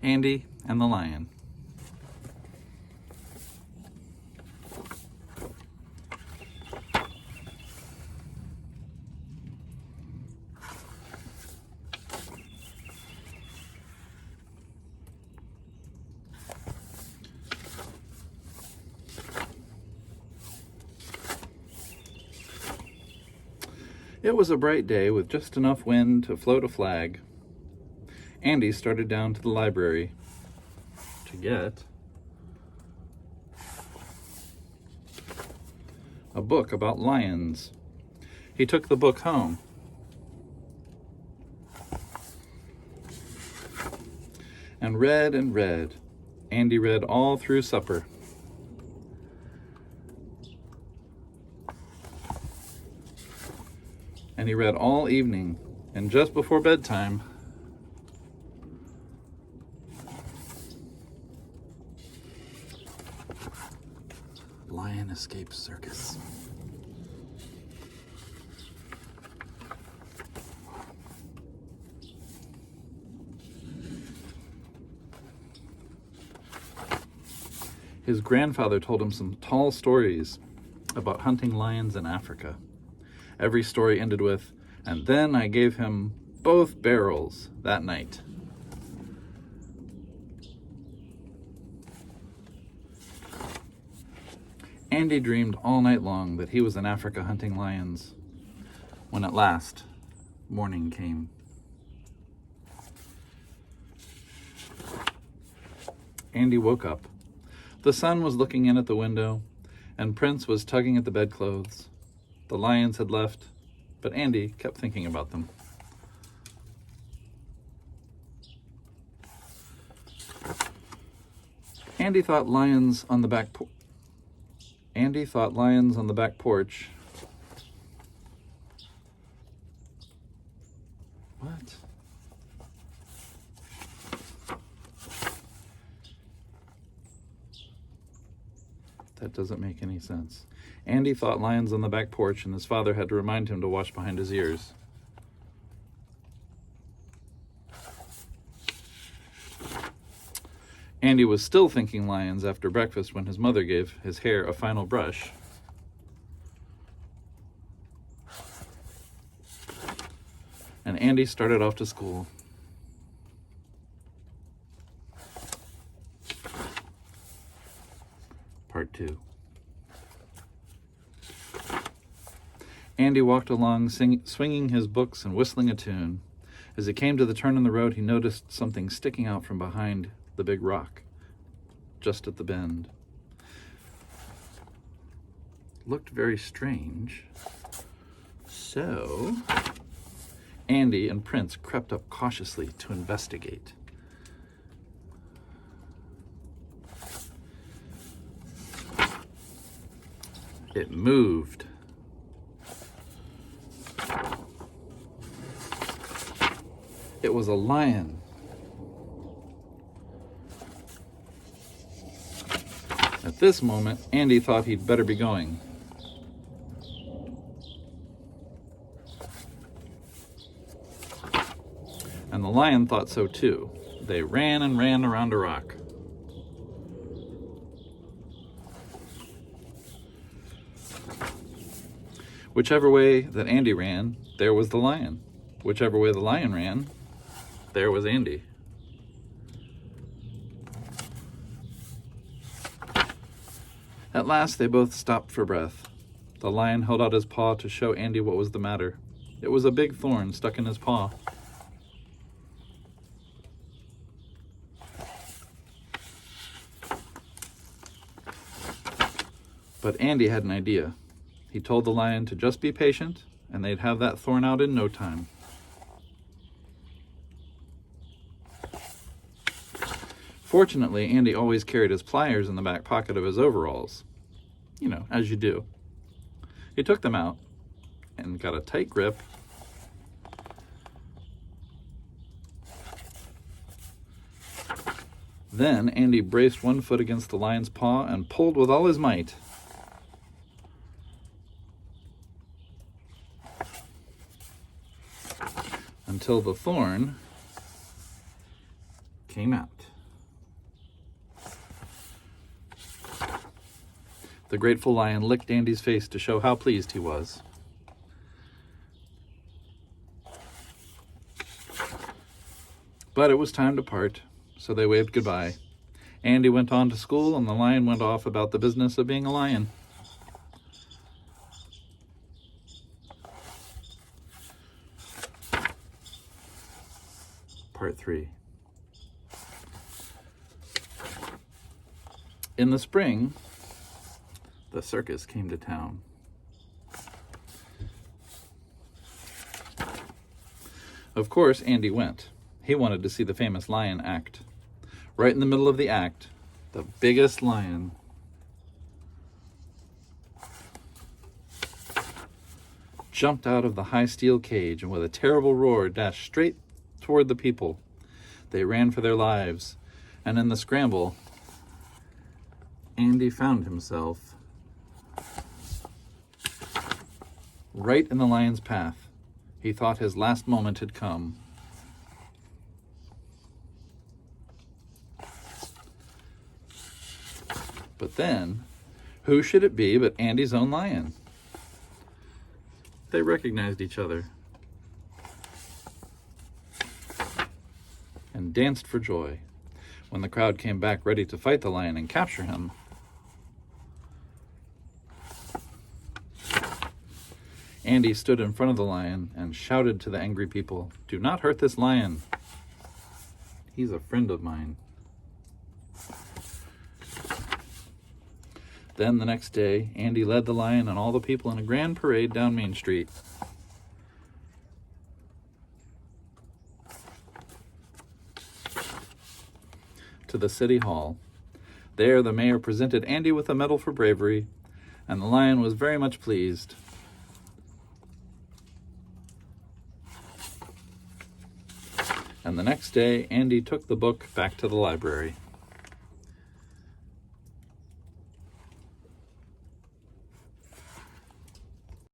Andy and the Lion. It was a bright day with just enough wind to float a flag. Andy started down to the library to get a book about lions. He took the book home. And read and read. Andy read all through supper. And he read all evening, and just before bedtime, Lion escapes circus. His grandfather told him some tall stories about hunting lions in Africa. Every story ended with, "And then I gave him both barrels that night." Andy dreamed all night long that he was in Africa hunting lions, when at last morning came. Andy woke up. The sun was looking in at the window, and Prince was tugging at the bedclothes. The lions had left, but Andy kept thinking about them. Andy thought lions on the back porch. What? That doesn't make any sense. Andy thought lions on the back porch, and his father had to remind him to wash behind his ears. Andy was still thinking lions after breakfast when his mother gave his hair a final brush. And Andy started off to school. Part 2. Andy walked along, swinging his books and whistling a tune. As he came to the turn in the road, he noticed something sticking out from behind the big rock, just at the bend. Looked very strange. So, Andy and Prince crept up cautiously to investigate. It moved. It was a lion. At this moment, Andy thought he'd better be going. And the lion thought so too. They ran and ran around a rock. Whichever way that Andy ran, there was the lion. Whichever way the lion ran, there was Andy. At last, they both stopped for breath. The lion held out his paw to show Andy what was the matter. It was a big thorn stuck in his paw. But Andy had an idea. He told the lion to just be patient, and they'd have that thorn out in no time. Fortunately, Andy always carried his pliers in the back pocket of his overalls. You know, as you do. He took them out and got a tight grip. Then Andy braced one foot against the lion's paw and pulled with all his might. Until the thorn came out. The grateful lion licked Andy's face to show how pleased he was. But it was time to part, so they waved goodbye. Andy went on to school, and the lion went off about the business of being a lion. Part 3. In the spring, the circus came to town. Of course, Andy went. He wanted to see the famous lion act. Right in the middle of the act, the biggest lion jumped out of the high steel cage and with a terrible roar dashed straight toward the people. They ran for their lives, and in the scramble, Andy found himself right in the lion's path. He thought his last moment had come. But then, who should it be but Andy's own lion? They recognized each other and danced for joy. When the crowd came back ready to fight the lion and capture him, Andy stood in front of the lion and shouted to the angry people, "Do not hurt this lion. He's a friend of mine." Then the next day, Andy led the lion and all the people in a grand parade down Main Street. To the city hall. There, the mayor presented Andy with a medal for bravery, and the lion was very much pleased. And the next day, Andy took the book back to the library.